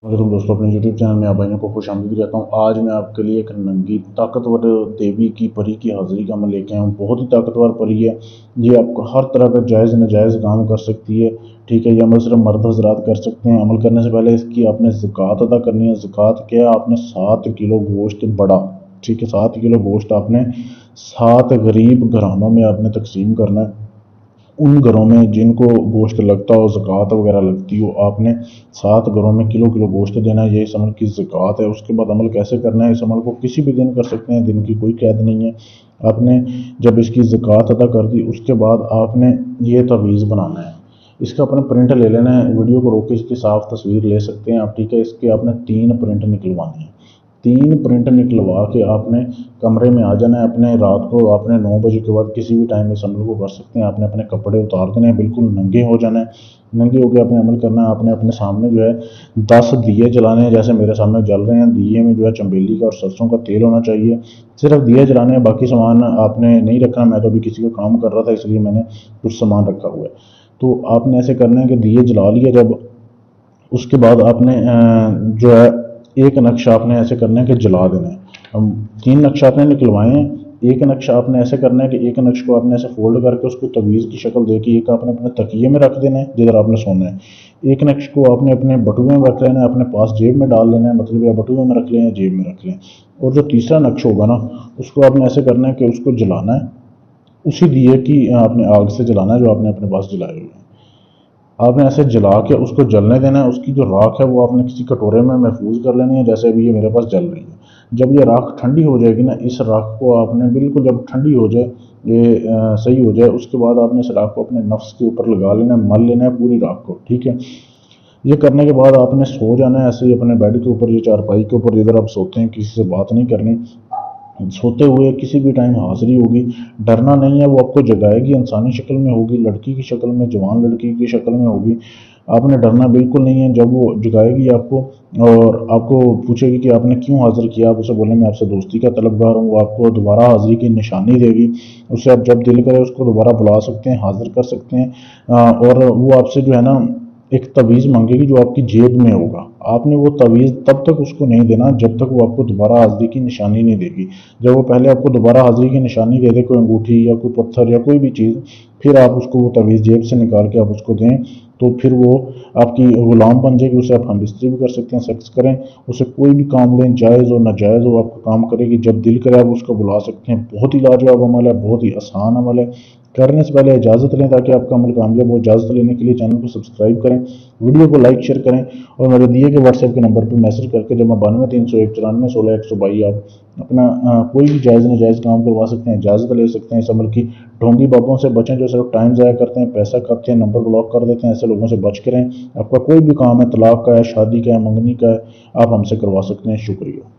अगर दोस्तों अपने YouTube चैनल में आप भाइयों को खुश आमदीद कहता हूँ। आज मैं आपके लिए एक नंगी ताकतवर देवी की परी की हाज़िरी का मैं लेके आया हूँ। बहुत ही ताकतवर परी है। ये आपको हर तरह का जायज़ नाजायज़ काम कर सकती है। ठीक है, ये अमल सिर्फ मर्द हजरात कर सकते हैं। अमल करने से पहले इसकी आपने ज़कात अदा करनी है। ज़कात क्या है? आपने 7 किलो गोश्त बड़ा, ठीक है, 7 किलो गोश्त आपने 7 गरीब घरानों में आपने तकसीम करना है। उन घरों में जिनको गोश्त लगता हो, ज़कात वगैरह लगती हो, आपने 7 घरों में किलो किलो गोश्त देना है। ये इस अमल की ज़कात है। उसके बाद अमल कैसे करना है? इस अमल को किसी भी दिन कर सकते हैं, दिन की कोई कैद नहीं है। आपने जब इसकी ज़कात अदा कर दी, उसके बाद आपने ये तवीज़ बनाना है। इसका अपना प्रिंट ले लेना है। वीडियो को रोक के इसकी साफ तस्वीर ले सकते हैं आप, ठीक है। इसके आपने 3 प्रिंट निकलवाने हैं। 3 प्रिंट निकलवा के आपने कमरे में आ जाना है। अपने रात को आपने 9 बजे के बाद किसी भी टाइम इस अमल को कर सकते हैं। आपने अपने कपड़े उतार देने हैं, बिल्कुल नंगे हो जाना है। नंगे होकर आपने अमल करना है। आपने अपने सामने जो है 10 दिए जलाने हैं, जैसे मेरे सामने जल रहे हैं। दिए में जो है चंबेली का और सरसों का तेल होना चाहिए। सिर्फ दिए जलाने हैं, बाकी सामान आपने नहीं रखना। मैं तो अभी किसी को काम कर रहा था, इसलिए मैंने कुछ सामान रखा हुआ है। तो आपने ऐसे करना है कि दिए जला लिए जब, उसके बाद आपने जो है एक नक्शा आपने ऐसे करना है कि जला देना है। हम 3 नक्शा आपने निकलवाए हैं। एक नक्शा आपने ऐसे करना है कि एक नक्श को आपने ऐसे फोल्ड करके उसको तवीज़ की शक्ल दे के एक आपने अपने तकिए में रख देना है जिधर आपने सोना है। एक नक्श को आपने अपने बटुए में रख लेना है, अपने पास जेब में डाल लेना है, मतलब या बटुए में रख लें या जेब में रख लें। और जो तीसरा नक्श होगा ना, उसको आपने ऐसे करना है कि उसको जलाना है। उसी दिए की आपने आग से जलाना है जो आपने अपने पास जलाए हुए हैं। आपने ऐसे जला के उसको जलने देना है। उसकी जो राख है वो आपने किसी कटोरे में महफूज कर लेनी है, जैसे अभी ये मेरे पास जल रही है। जब ये राख ठंडी हो जाएगी ना, इस राख को आपने बिल्कुल जब ठंडी हो जाए, ये सही हो जाए, उसके बाद आपने इस राख को अपने नफ्स के ऊपर लगा लेना है, मल लेना है पूरी राख को, ठीक है। ये करने के बाद आपने सो जाना है ऐसे ही अपने बेड के ऊपर, ये चारपाई के ऊपर जिधर आप सोते हैं। किसी से बात नहीं करनी। सोते हुए किसी भी टाइम हाजिरी होगी। डरना नहीं है, वो आपको जगाएगी, इंसानी शक्ल में होगी, लड़की की शक्ल में, जवान लड़की की शक्ल में होगी। आपने डरना बिल्कुल नहीं है। जब वो जगाएगी आपको और आपको पूछेगी कि आपने क्यों हाजिर किया, आप उसे बोलें मैं आपसे दोस्ती का तलबगार हूँ। वो आपको दोबारा हाजिरी की निशानी देगी। उससे आप जब दिल करे उसको दोबारा बुला सकते हैं, हाजिर कर सकते हैं। और वो आपसे जो है ना एक तवीज़ मांगेगी जो आपकी जेब में होगा। आपने वो तवीज़ तब तक उसको नहीं देना जब तक वो आपको दोबारा हाजिरी की निशानी नहीं देगी। जब वो पहले आपको दोबारा हाजिरी की निशानी दे दे, कोई अंगूठी या कोई पत्थर या कोई भी चीज़, फिर आप उसको वो तवीज़ जेब से निकाल के आप उसको दें, तो फिर वो आपकी गुलाम बन जाएगी। उसे आप हम बिस्तरी भी कर सकते हैं, सेक्स करें, उसे कोई भी काम लें, जायज़ हो नाजायज़ हो, आपका काम करेगी। जब दिल करे आप उसको बुला सकते हैं। बहुत ही लाजवाब अमल है, बहुत ही आसान अमल है। करने से पहले इजाज़त लें ताकि आपका अमल कामयाब हो। इजाज़त लेने के लिए चैनल को सब्सक्राइब करें, वीडियो को लाइक शेयर करें और मेरे दिए के व्हाट्सएप के नंबर पर मैसेज करके जमा 92 301 94 16 122 आप अपना कोई भी जायज़ नाजायज़ काम करवा सकते हैं, इजाज़त ले सकते हैं। इस अमल की ढोंगी बाबों से बचें जो सिर्फ टाइम ज़ाया करते हैं, पैसा खाते हैं, नंबर ब्लॉक कर देते हैं। ऐसे लोगों से बच के रहें। आपका कोई भी काम है, तलाक का है, शादी का है, मंगनी का है, आप हमसे करवा सकते हैं। शुक्रिया।